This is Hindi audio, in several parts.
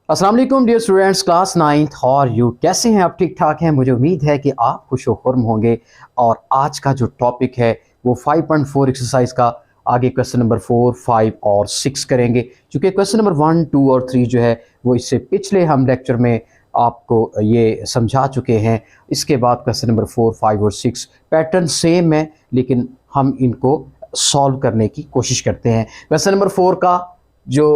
अस्सलाम वालेकुम डियर स्टूडेंट्स, क्लास 9th और यू कैसे हैं आप? ठीक ठाक हैं। मुझे उम्मीद है कि आप खुश व खुर्म होंगे। और आज का जो टॉपिक है वो 5.4 एक्सरसाइज का आगे क्वेश्चन नंबर 4, 5 और 6 करेंगे। क्योंकि क्वेश्चन नंबर 1, 2 और 3 जो है वो इससे पिछले हम लेक्चर में आपको ये समझा चुके हैं। इसके बाद क्वेश्चन नंबर 4, 5 और 6 पैटर्न सेम है, लेकिन हम इनको सॉल्व करने की कोशिश करते हैं। क्वेश्चन नंबर 4 का जो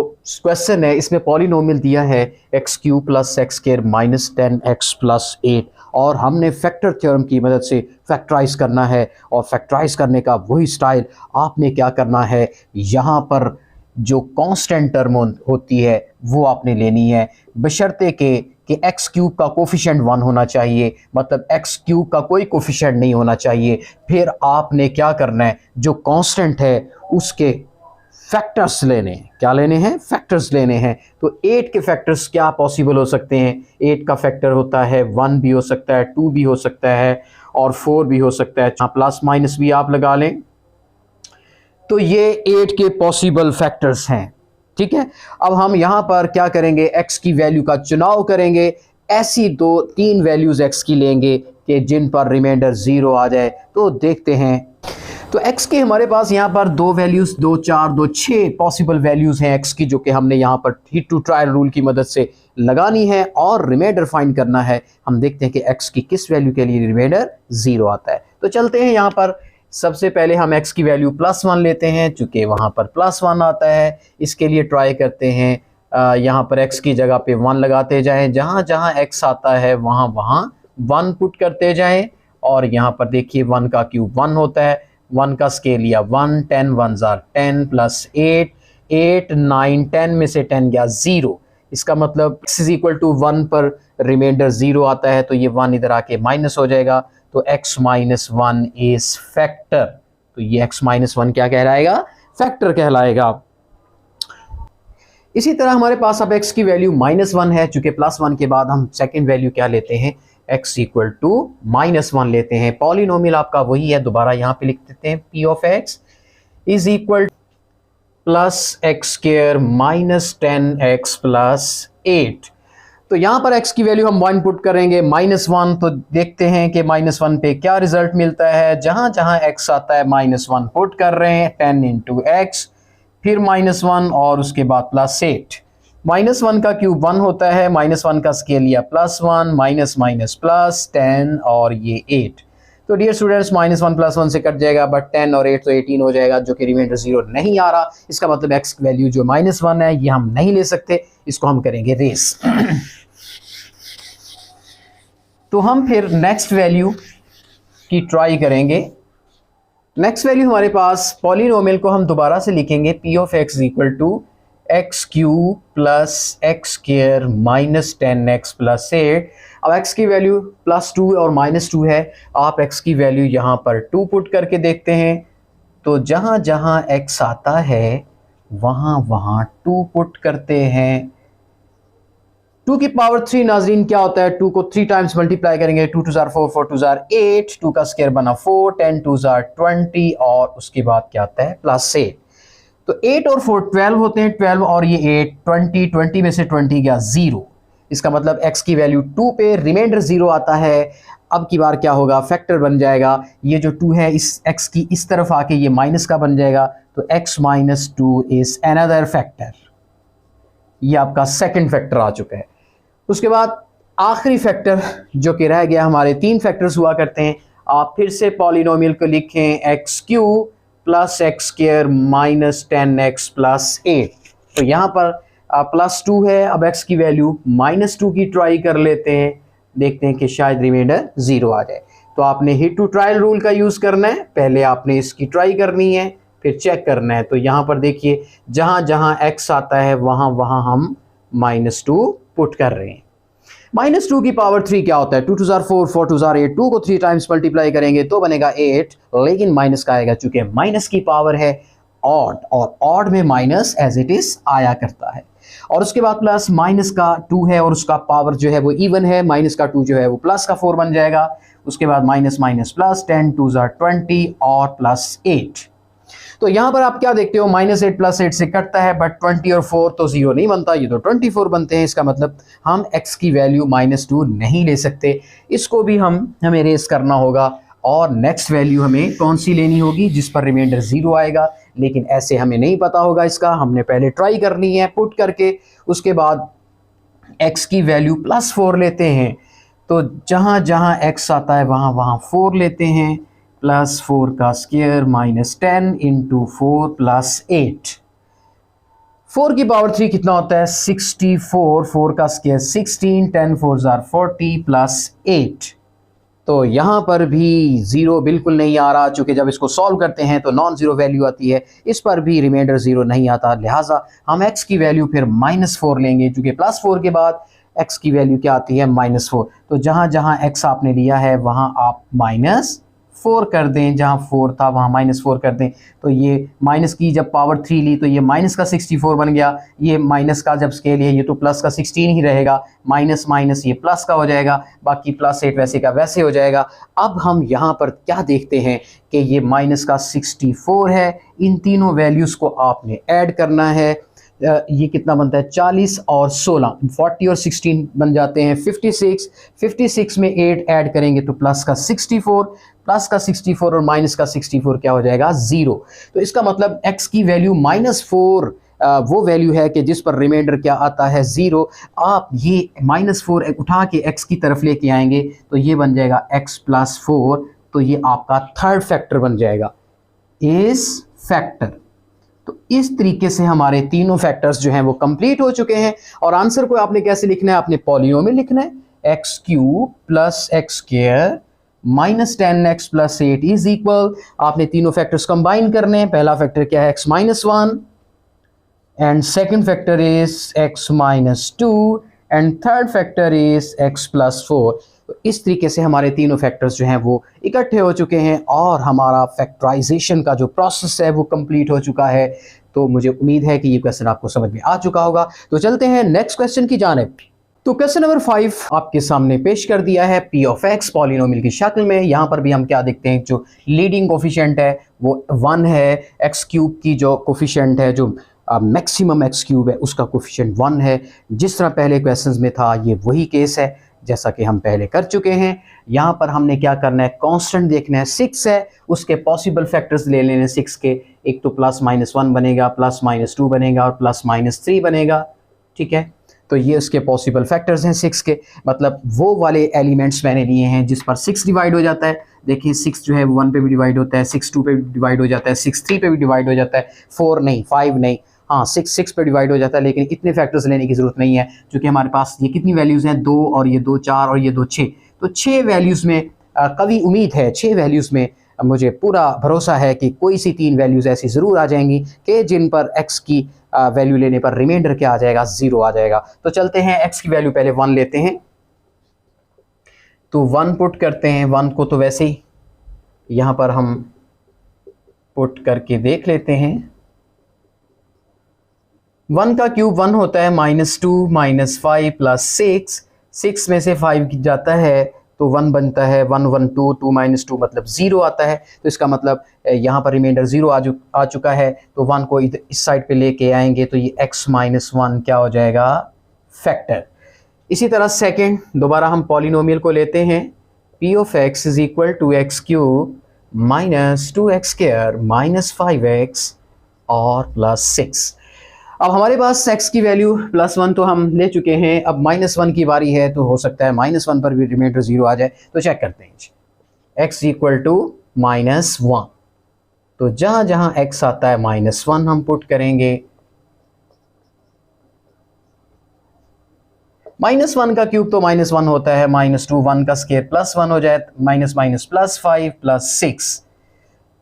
क्वेश्चन है इसमें पॉलिनोमियल दिया है x³ + x² - 10x + 8 और हमने फैक्टर थ्योरम की मदद से फैक्टराइज करना है। और फैक्टराइज करने का वही स्टाइल आपने क्या करना है, यहाँ पर जो कांस्टेंट टर्म होती है वो आपने लेनी है, बशर्ते कि x³ का कोफिशिएंट 1 होना चाहिए, मतलब x³ का कोई कोफिशिएंट नहीं होना चाहिए। फिर आपने क्या करना है, जो कांस्टेंट है उसके फैक्टर्स लेने हैं। क्या लेने हैं? फैक्टर्स लेने हैं। तो 8 के फैक्टर्स क्या पॉसिबल हो सकते हैं? 8 का फैक्टर होता है 1 भी हो सकता है, 2 भी हो सकता है और 4 भी हो सकता है। प्लस माइनस भी आप लगा लें। तो ये 8 के पॉसिबल फैक्टर्स हैं। ठीक है, अब हम यहां पर क्या करेंगे, x की वैल्यू का चुनाव करेंगे। ऐसी 2-3 वैल्यूज x की लेंगे कि जिन पर रिमाइंडर 0 आ जाए। तो देखते हैं। तो x के हमारे पास यहाँ पर 2 वैल्यूज़, 2, 4, 2, 6 पॉसिबल वैल्यूज़ हैं x की, जो कि हमने यहाँ पर हिट टू ट्रायल रूल की मदद से लगानी है और रिमाइंडर फाइंड करना है। हम देखते हैं कि x की किस वैल्यू के लिए रिमाइंडर 0 आता है। तो चलते हैं यहाँ पर। सबसे पहले हम x की वैल्यू +1 लेते हैं, चूँकि वहाँ पर +1 आता है। इसके लिए ट्राई करते हैं, यहाँ पर x की जगह पे 1 लगाते जाएँ। जहाँ जहाँ x आता है वहाँ वहाँ 1 पुट करते जाएँ। और यहाँ पर देखिए 1 का क्यूब 1 होता है, 1 का स्केल लिया 1, 10 1s are 10 + 8, 8, 9, 10 में से 10 गया 0। इसका मतलब x = 1 पर रिमाइंडर 0 आता है, तो ये 1 इधर आके माइनस हो जाएगा। तो x - 1 इज फैक्टर। तो ये x - 1 क्या कहलाएगा? फैक्टर कहलाएगा। इसी तरह हमारे पास अब x की वैल्यू -1 है, चूंकि +1 के बाद हम सेकेंड वैल्यू क्या लेते हैं, x = -1 लेते हैं। पॉलिनोमियल आपका वही है, दोबारा यहाँ पे लिख देते हैं, p of x = +x² - 10x + 8। तो यहाँ पर x की वैल्यू हम 1 पुट करेंगे, -1। तो देखते हैं कि -1 पे क्या रिजल्ट मिलता है। जहाँ जहाँ x आता है -1 पुट कर रहे हैं, 10 × x, फिर -1 और उसके बाद +8। -1 का क्यूब 1 होता है, -1 का स्केल लिया +1, - 10 और ये 8। तो डियर स्टूडेंट्स, -1 +1 से कट जाएगा, बट 10 और 8 तो 18 हो जाएगा, जो कि रिमाइंडर 0 नहीं आ रहा। इसका मतलब x वैल्यू जो -1 है ये हम नहीं ले सकते, इसको हम करेंगे रेस। तो हम फिर नेक्स्ट वैल्यू की ट्राई करेंगे। नेक्स्ट वैल्यू हमारे पास, पॉलिनोमियल को हम दोबारा से लिखेंगे, p of x = x³ + x² - 10x + 8। अब x की वैल्यू +2 और -2 है। आप x की वैल्यू यहाँ पर 2 पुट करके देखते हैं। तो जहाँ जहाँ x आता है वहाँ वहाँ 2 पुट करते हैं। 2 की पावर 3 नाजरीन क्या होता है, 2 को 3 टाइम्स मल्टीप्लाई करेंगे, 2 × 2 = 4, 4 × 2 = 8, 2 का स्क्वायर बना 4, 10 × 2 = 20 और उसके बाद क्या आता है, +8। तो 8 और 4 12 होते हैं, 12 और ये 8 20, 20 में से 20 गया 0। इसका मतलब x की वैल्यू 2 पे रिमाइंडर 0 आता है। अब की बार क्या होगा, फैक्टर बन जाएगा। ये जो 2 है इस x की इस तरफ आके ये माइनस का बन जाएगा। तो x - 2 इज अनदर फैक्टर। ये आपका सेकंड फैक्टर आ चुका है। उसके बाद आखिरी फैक्टर जो कि रह गया, हमारे 3 फैक्टर्स हुआ करते हैं। आप फिर से पॉलिनोमियल को लिखें, x³ + x² - 10x + 8। तो यहाँ पर +2 है। अब x की वैल्यू -2 की ट्राई कर लेते हैं, देखते हैं कि शायद रिमाइंडर 0 आ जाए। तो आपने हिट टू ट्रायल रूल का यूज़ करना है। पहले आपने इसकी ट्राई करनी है, फिर चेक करना है। तो यहाँ पर देखिए, जहाँ जहाँ x आता है वहाँ वहाँ हम -2 पुट कर रहे हैं। -2 की पावर 3 क्या होता है, 2 × 2 = 4, 4 × 2 = 8। 2 को 3 टाइम्स मल्टीप्लाई करेंगे तो बनेगा 8, लेकिन माइनस का आएगा, चूंकि माइनस की पावर है ऑड, और ऑड में माइनस एज इट इज आया करता है। और उसके बाद प्लस माइनस का 2 है और उसका पावर जो है वो इवन है, माइनस का 2 जो है वो प्लस का 4 बन जाएगा। उसके बाद माइनस माइनस प्लस, 10 × 2 = 20 और +8। तो यहाँ पर आप क्या देखते हो, -8 + 8 से कटता है, बट 20 और 4 तो 0 नहीं बनता, ये तो 24 बनते हैं। इसका मतलब हम x की वैल्यू -2 नहीं ले सकते, इसको भी हमें रेस करना होगा। और नेक्स्ट वैल्यू हमें कौन सी लेनी होगी, जिस पर रिमाइंडर 0 आएगा, लेकिन ऐसे हमें नहीं पता होगा इसका, हमने पहले ट्राई करनी है पुट करके, उसके बाद x की वैल्यू +4 लेते हैं। तो जहाँ जहाँ x आता है वहाँ वहाँ 4 लेते हैं, +4 का स्क्वायर -10 × 4 + 8, 4 की पावर 3 कितना होता है 64, 4 का स्क्वायर 16, 10 4 = 40 + 8। तो यहाँ पर भी 0 बिल्कुल नहीं आ रहा, चूँकि जब इसको सॉल्व करते हैं तो नॉन ज़ीरो वैल्यू आती है, इस पर भी रिमाइंडर 0 नहीं आता, लिहाजा हम x की वैल्यू फिर -4 लेंगे, चूँकि +4 के बाद x की वैल्यू क्या आती है -4। तो जहाँ जहाँ x आपने लिया है वहाँ आप -4 कर दें, जहाँ 4 था वहाँ -4 कर दें। तो ये माइनस की जब पावर 3 ली तो ये माइनस का 64 बन गया, ये माइनस का जब स्केल है ये तो प्लस का 16 ही रहेगा, माइनस माइनस ये प्लस का हो जाएगा, बाकी +8 वैसे का वैसे हो जाएगा। अब हम यहाँ पर क्या देखते हैं कि ये माइनस का 64 है, इन तीनों वैल्यूज़ को आपने ऐड करना है। ये कितना बनता है 40 और 16, 40 और 16 बन जाते हैं 56, 56 में 8 ऐड करेंगे तो प्लस का 64, प्लस का 64 और माइनस का 64 क्या हो जाएगा 0। तो इसका मतलब x की वैल्यू -4 वो वैल्यू है कि जिस पर रिमाइंडर क्या आता है 0। आप ये -4 उठा के x की तरफ लेके आएंगे तो ये बन जाएगा x + 4, तो ये आपका थर्ड फैक्टर बन जाएगा, इस फैक्टर। तो इस तरीके से हमारे तीनों फैक्टर्स जो हैं वो कंप्लीट हो चुके हैं। और आंसर को आपने कैसे लिखना है, आपने पॉलिनोमियल लिखना है, x³ + x² -10x + 8 is equal, आपने तीनों फैक्टर्स कंबाइन करने हैं। पहला फैक्टर क्या है x-1 and second factor is x-2 and third factor is x + 4। तो इस तरीके से हमारे तीनों फैक्टर्स जो हैं वो इकट्ठे हो चुके हैं और हमारा फैक्टराइजेशन का जो प्रोसेस है वो कंप्लीट हो चुका है। तो मुझे उम्मीद है कि ये क्वेश्चन आपको समझ में आ चुका होगा। तो चलते हैं नेक्स्ट क्वेश्चन की जानिब। तो क्वेश्चन नंबर 5 आपके सामने पेश कर दिया है p ऑफ x पॉलिनोमियल की शक्ल में। यहाँ पर भी हम क्या देखते हैं, जो लीडिंग कोफिशिएंट है वो 1 है, x³ की जो कोफिशिएंट है, जो मैक्सिमम x³ है उसका कोफिशिएंट 1 है। जिस तरह पहले क्वेश्चंस में था ये वही केस है जैसा कि हम पहले कर चुके हैं। यहाँ पर हमने क्या करना है, कांस्टेंट देखना है, 6 है, उसके पॉसिबल फैक्टर्स ले लेने 6 के, एक तो +-1 बनेगा, +-2 बनेगा और +-3 बनेगा, ठीक है। तो ये उसके पॉसिबल फैक्टर्स हैं 6 के, मतलब वो वाले एलिमेंट्स मैंने लिए हैं जिस पर 6 डिवाइड हो जाता है। देखिए 6 जो है 1 पे भी डिवाइड होता है, 6 2 पे भी डिवाइड हो जाता है, 6 3 पे भी डिवाइड हो जाता है, 4 नहीं, 5 नहीं, हाँ 6 पे डिवाइड हो जाता है। लेकिन इतने फैक्टर्स लेने की ज़रूरत नहीं है, क्योंकि हमारे पास ये कितनी वैल्यूज़ हैं, 2 और ये 2 4 और ये 2 6। तो 6 वैल्यूज़ में कभी उम्मीद है, 6 वैल्यूज़ में मुझे पूरा भरोसा है कि कोई सी 3 वैल्यूज़ ऐसी ज़रूर आ जाएंगी कि जिन पर x की वैल्यू लेने पर रिमाइंडर क्या आ जाएगा, 0 आ जाएगा। तो चलते हैं, x की वैल्यू पहले 1 लेते हैं, तो 1 पुट करते हैं। 1 को तो वैसे ही यहाँ पर हम पुट करके देख लेते हैं। 1 का क्यूब 1 होता है, -2 -5 + 6, 6 में से 5 जाता है तो 1 बनता है, 1 1 2 2 -2 मतलब 0 आता है। तो इसका मतलब यहाँ पर रिमाइंडर 0 आ चुका है। तो 1 को इस साइड पे लेके आएंगे तो ये x - 1 क्या हो जाएगा, फैक्टर। इसी तरह सेकंड दोबारा हम पॉलिनोमियल को लेते हैं, p of x = x³ -2x² -5x और +6। अब हमारे पास x की वैल्यू +1 तो हम ले चुके हैं, अब -1 की बारी है, तो हो सकता है -1 पर भी रिमाइंडर 0 आ जाए। तो चेक करते हैं, x = -1, तो जहाँ जहाँ x आता है -1 हम पुट करेंगे। -1 का क्यूब तो -1 होता है, -2 1 का स्क्वायर +1 हो जाए, -, +5 +6,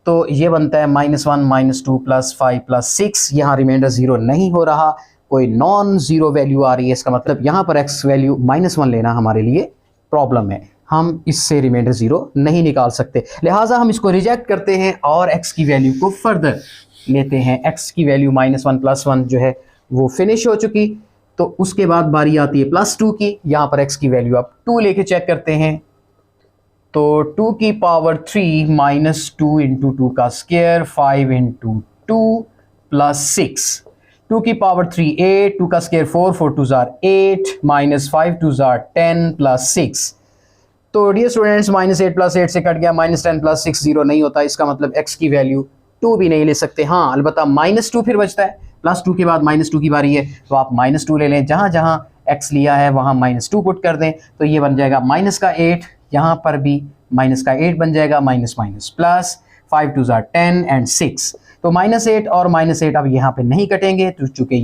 तो ये बनता है -1 -2 +5 +6। यहाँ रिमाइंडर 0 नहीं हो रहा, कोई नॉन ज़ीरो वैल्यू आ रही है। इसका मतलब यहाँ पर x वैल्यू -1 लेना हमारे लिए प्रॉब्लम है, हम इससे रिमाइंडर 0 नहीं निकाल सकते, लिहाजा हम इसको रिजेक्ट करते हैं और x की वैल्यू को फर्दर लेते हैं। x की वैल्यू -1 +1 जो है वो फिनिश हो चुकी, तो उसके बाद बारी आती है +2 की। यहाँ पर x की वैल्यू आप 2 लेके चेक करते हैं, तो 2 की पावर 3 माइनस 2 इंटू 2 का स्क्वायर 5 इंटू 2 प्लस 6, 2 की पावर 3 8, 2 का square 4, 4 2 jar 8 minus 5 2 jar 10 plus 6। तो डियर स्टूडेंट्स माइनस 8 प्लस 8 से कट गया, माइनस 10 प्लस 6 जीरो नहीं होता, इसका मतलब x की वैल्यू 2 भी नहीं ले सकते। हाँ अलबत्ता माइनस 2 फिर बचता है, प्लस 2 के बाद माइनस 2 की बारी है तो आप माइनस 2 ले लें, जहाँ जहाँ x लिया है वहाँ माइनस 2 पुट कर दें तो ये बन जाएगा माइनस का 8, यहाँ पर भी माइनस का 8 बन जाएगा, minus minus plus 5 2 jar 10 and 6। तो माइनस 8 और माइनस 8 अब यहाँ पे नहीं कटेंगे तो चूंकि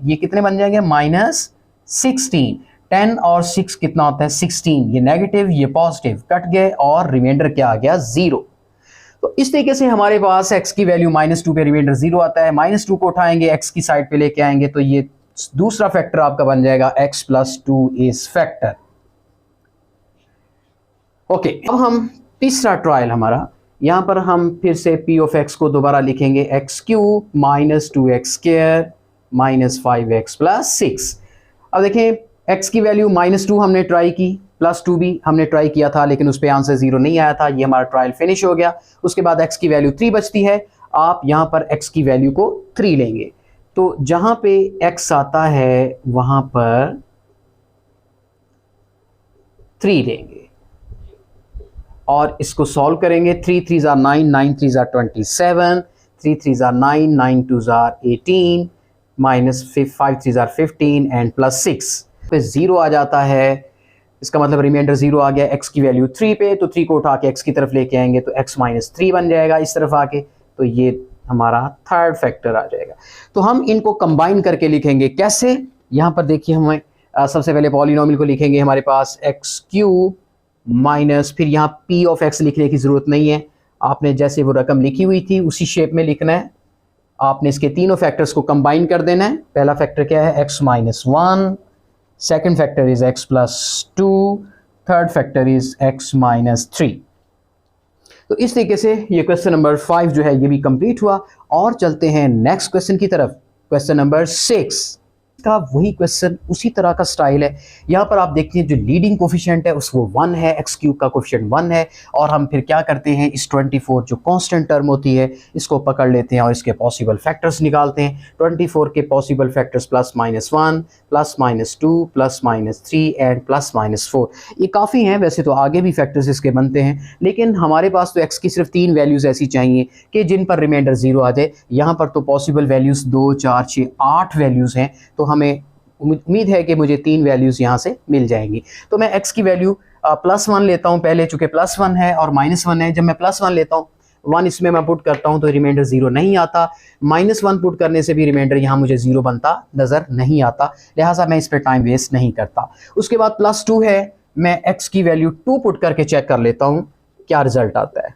ये कितने बन जाएंगे माइनस 16, 10 और 6 कितना होता है 16, ये नेगेटिव ये पॉजिटिव कट गए और रिमाइंडर क्या आ गया 0। तो इस तरीके से हमारे पास x की वैल्यू -2 पे रिमाइंडर 0 आता है, -2 को उठाएंगे x की साइड पे लेके आएंगे तो ये दूसरा फैक्टर आपका बन जाएगा x + 2 इज फैक्टर। ओके अब हम तीसरा ट्रायल हमारा, यहां पर हम फिर से p ऑफ x को दोबारा लिखेंगे x³ - 2x² - 5x + 6। अब देखें x की वैल्यू -2 हमने ट्राई की, +2 भी हमने ट्राई किया था लेकिन उस पर आंसर 0 नहीं आया था, ये हमारा ट्रायल फिनिश हो गया। उसके बाद x की वैल्यू 3 बचती है, आप यहाँ पर x की वैल्यू को 3 लेंगे तो जहाँ पे x आता है वहाँ पर 3 लेंगे और इसको सॉल्व करेंगे। 3 3 ज़ा 9, 9 3 ज़ा 27, 3 3 ज़ा 9, 9 2 ज़ा 18 -5 3 ज़ा 15 एंड +6 पे 0 आ जाता है। इसका मतलब रिमाइंडर 0 आ गया, x की वैल्यू 3 पे, तो 3 को उठा के x की तरफ लेके आएंगे तो x - 3 बन जाएगा इस तरफ आके, तो ये हमारा थर्ड फैक्टर आ जाएगा। तो हम इनको कंबाइन करके लिखेंगे कैसे, यहाँ पर देखिए हमें सबसे पहले पॉलिनोमियल को लिखेंगे, हमारे पास x³ माइनस, फिर यहाँ p ऑफ x लिखने की ज़रूरत नहीं है, आपने जैसे वो रकम लिखी हुई थी उसी शेप में लिखना है। आपने इसके तीनों फैक्टर्स को कंबाइन कर देना है। पहला फैक्टर क्या है x - 1, second factor is x + 2, third factor is x - 3। तो इस तरीके से ये क्वेश्चन नंबर 5 जो है ये भी कंप्लीट हुआ और चलते हैं नेक्स्ट क्वेश्चन की तरफ। क्वेश्चन नंबर 6 का वही क्वेश्चन उसी तरह का स्टाइल है। यहाँ पर आप देखते हैं जो लीडिंग कोफिशिएंट है उसको 1 है, x³ का कोफिशिएंट 1 है और हम फिर क्या करते हैं इस 24 जो कांस्टेंट टर्म होती है इसको पकड़ लेते हैं और इसके पॉसिबल फैक्टर्स निकालते हैं। 24 के पॉसिबल फैक्टर्स +-1, +-2, +-3 एंड +-4। ये काफ़ी हैं, वैसे तो आगे भी फैक्टर्स इसके बनते हैं लेकिन हमारे पास तो x की सिर्फ 3 वैल्यूज़ ऐसी चाहिए कि जिन पर रिमाइंडर 0 आ जाए। यहाँ पर तो पॉसिबल वैल्यूज़ 2 4 6 8 वैल्यूज़ हैं, तो हमें उम्मीद है कि मुझे 3 वैल्यूज़ यहाँ से मिल जाएंगी। तो मैं x की वैल्यू +1 लेता हूँ पहले, चूँकि +1 है और -1 है। जब मैं +1 लेता हूँ 1 इसमें मैं पुट करता हूँ तो रिमाइंडर 0 नहीं आता, -1 पुट करने से भी रिमाइंडर यहाँ मुझे 0 बनता नज़र नहीं आता, लिहाजा मैं इस पर टाइम वेस्ट नहीं करता। उसके बाद +2 है, मैं x की वैल्यू 2 पुट करके चेक कर लेता हूँ क्या रिजल्ट आता है।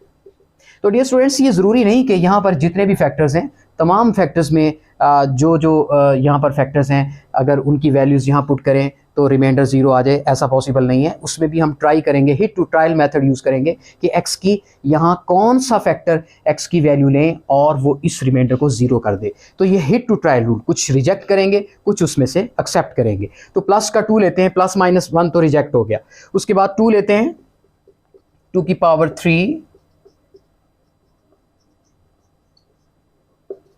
तो डियर स्टूडेंट्स ये ज़रूरी नहीं कि यहाँ पर जितने भी फैक्टर्स हैं तमाम फैक्टर्स में जो यहाँ पर फैक्टर्स हैं अगर उनकी वैल्यूज़ यहाँ पुट करें तो रिमाइंडर 0 आ जाए, ऐसा पॉसिबल नहीं है। उसमें भी हम ट्राई करेंगे, hit to trial method use करेंगे कि x की यहाँ कौन सा फैक्टर x की वैल्यू लें और वो इस रिमाइंडर को 0 कर दे। तो ये हिट टू ट्रायल रूल, कुछ रिजेक्ट करेंगे कुछ उसमें से एक्सेप्ट करेंगे। तो प्लस का 2 लेते हैं, +-1 तो रिजेक्ट हो गया। उसके बाद 2 लेते हैं, 2 की पावर 3,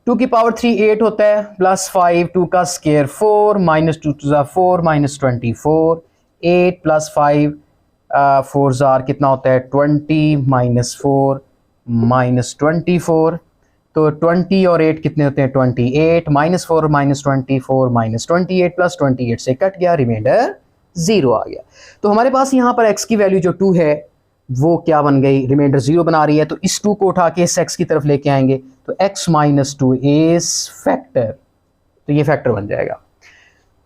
2 की पावर 3 8 होता है, +5 2 का स्क्वायर 4 -2 2 ज़ा 4 -24 8 +5 4 ज़ार कितना होता है 20 -4 -24, तो 20 और 8 कितने होते हैं 28, -4 -24 -28 + 28 से कट गया, रिमाइंडर 0 आ गया। तो हमारे पास यहाँ पर x की वैल्यू जो 2 है वो क्या बन गई, रिमाइंडर 0 बना रही है, तो इस 2 को उठा के इस x की तरफ लेके आएंगे तो x - 2 इज फैक्टर, तो ये फैक्टर बन जाएगा।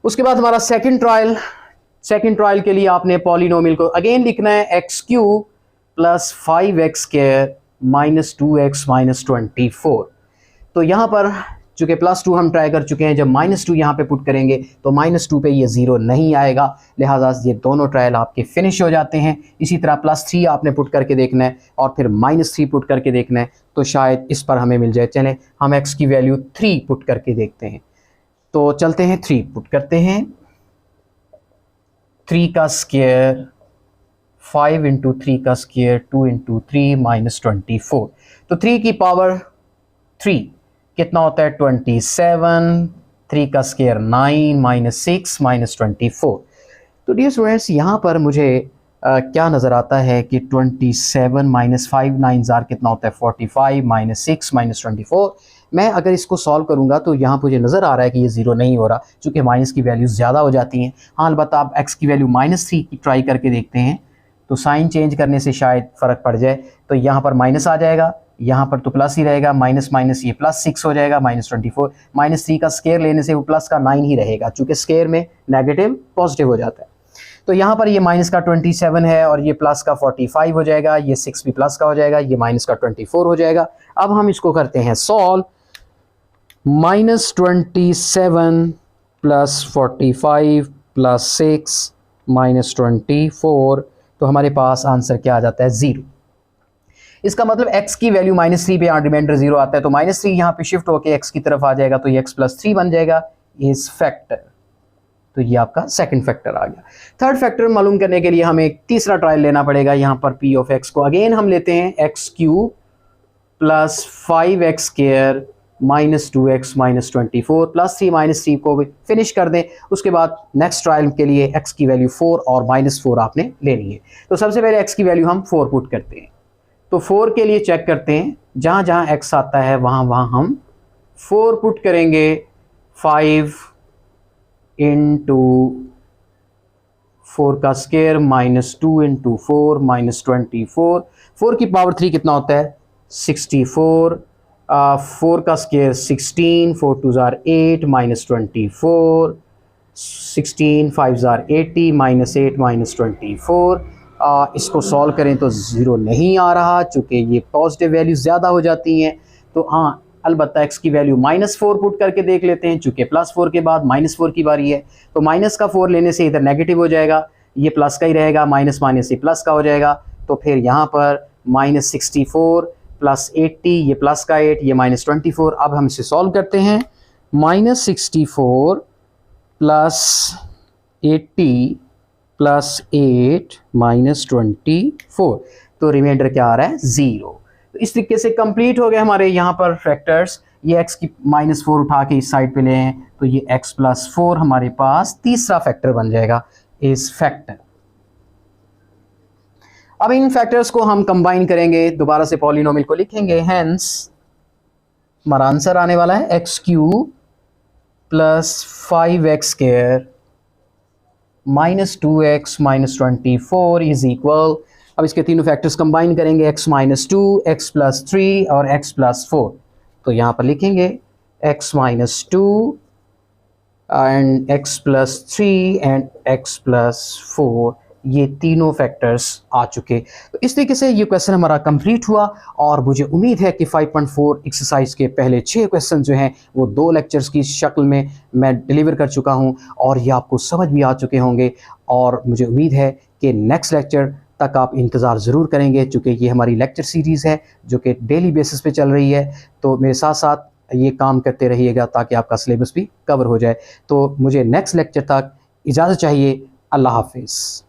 उसके बाद हमारा सेकंड ट्रायल के लिए आपने पॉलिनोमियल को अगेन लिखना है x³ + 5x² - 2x - 24। तो यहाँ पर चूँकि +2 हम ट्राई कर चुके हैं, जब -2 यहाँ पे पुट करेंगे तो -2 पे ये 0 नहीं आएगा, लिहाजा ये दोनों ट्रायल आपके फिनिश हो जाते हैं। इसी तरह +3 आपने पुट करके देखना है और फिर -3 पुट करके देखना है, तो शायद इस पर हमें मिल जाए। चलें हम x की वैल्यू 3 पुट करके देखते हैं। तो चलते हैं 3 पुट करते हैं, 3 का स्क्वायर 5 इंटू 3 का स्क्वायर 2 इंटू 3 माइनस 24। तो 3 की पावर 3 कितना होता है 27, 3 का स्क्वायर 9 माइनस 6 माइनस 24। तो डियर स्टूडेंट्स यहाँ पर मुझे क्या नज़र आता है कि 27 माइनस 5 9 ज़ार कितना होता है 45 माइनस 6 माइनस 24। मैं अगर इसको सॉल्व करूँगा तो यहाँ मुझे नज़र आ रहा है कि ये ज़ीरो नहीं हो रहा, चूँकि माइनस की वैल्यूज़ ज़्यादा हो जाती हैं। हाँ अलबत्ता आप x की वैल्यू -3 की ट्राई करके देखते हैं तो साइन चेंज करने से शायद फ़र्क पड़ जाए। तो यहाँ पर माइनस आ जाएगा, यहाँ पर तो प्लस ही रहेगा, माइनस माइनस ये प्लस 6 हो जाएगा माइनस 24। -3 का स्केयर लेने से वो प्लस का 9 ही रहेगा, चूँकि स्केयर में नेगेटिव पॉजिटिव हो जाता है। तो यहाँ पर ये माइनस का 27 है और ये प्लस का 45 हो जाएगा, ये 6 भी प्लस का हो जाएगा, ये माइनस का 24 हो जाएगा। अब हम इसको करते हैं सॉल्व। -27 प्लस 45 प्लस 6 माइनस 24, तो हमारे पास आंसर क्या आ जाता है 0। इसका मतलब x की वैल्यू -3 पे रिमाइंडर 0 आता है, तो -3 यहाँ पे शिफ्ट होकर x की तरफ आ जाएगा, तो ये x + 3 बन जाएगा इस फैक्टर। तो ये आपका सेकंड फैक्टर आ गया। थर्ड फैक्टर मालूम करने के लिए हमें एक तीसरा ट्रायल लेना पड़ेगा। यहाँ पर p ऑफ x को अगेन हम लेते हैं x³ plus 5x² minus 2x minus 24 plus 3 -3 को भी फिनिश कर दें। उसके बाद नेक्स्ट ट्रायल के लिए x की वैल्यू 4 और -4 आपने लेनी है। तो सबसे पहले x की वैल्यू हम 4 पुट करते हैं। तो 4 के लिए चेक करते हैं, जहाँ जहाँ x आता है वहाँ हम 4 पुट करेंगे। 5 इंटू 4 का स्क्वायर माइनस 2 इंटू 4 माइनस 24। 4 की पावर 3 कितना होता है 64। 4 का स्क्वायर 16, 4 2 ज़ार 8 माइनस 24, 16 5 ज़ार 80 माइनस 8 माइनस 24। इसको सॉल्व करें तो ज़ीरो नहीं आ रहा, चूँकि ये पॉजिटिव वैल्यू ज़्यादा हो जाती हैं। तो हाँ अलबत्ता x की वैल्यू -4 पुट करके देख लेते हैं, चूँकि +4 के बाद -4 की बारी है। तो माइनस का 4 लेने से इधर नेगेटिव हो जाएगा, ये प्लस का ही रहेगा, माइनस माइनस से प्लस का हो जाएगा। तो फिर यहाँ पर -64 प्लस 80, ये प्लस का 8, ये -24। अब हम इसे सॉल्व करते हैं। -64 प्लस 80 प्लस 8 -24, तो रिमाइंडर क्या आ रहा है 0। तो इस तरीके से कंप्लीट हो गए हमारे यहाँ पर फैक्टर्स। ये x की -4 उठा के इस साइड पे ले आए, तो ये x + 4 हमारे पास तीसरा फैक्टर बन जाएगा इस फैक्टर। अब इन फैक्टर्स को हम कंबाइन करेंगे, दोबारा से पॉलिनोमियल को लिखेंगे। हेंस हमारा आंसर आने वाला है x³ plus 5x² minus 2x minus 24 is equal. अब इसके तीनों फैक्टर्स कंबाइन करेंगे, x - 2, x + 3 और x + 4। तो यहाँ पर लिखेंगे x - 2 and x + 3 and x + 4, ये तीनों फैक्टर्स आ चुके। तो इस तरीके से ये क्वेश्चन हमारा कंप्लीट हुआ और मुझे उम्मीद है कि 5.4 एक्सरसाइज के पहले 6 क्वेश्चन जो हैं वो 2 लेक्चर्स की शक्ल में मैं डिलीवर कर चुका हूं और ये आपको समझ भी आ चुके होंगे। और मुझे उम्मीद है कि नेक्स्ट लेक्चर तक आप इंतज़ार ज़रूर करेंगे, चूँकि ये हमारी लेक्चर सीरीज़ है जो कि डेली बेसिस पे चल रही है। तो मेरे साथ साथ ये काम करते रहिएगा ताकि आपका सिलेबस भी कवर हो जाए। तो मुझे नेक्स्ट लेक्चर तक इजाज़त चाहिए। अल्लाह हाफिज़।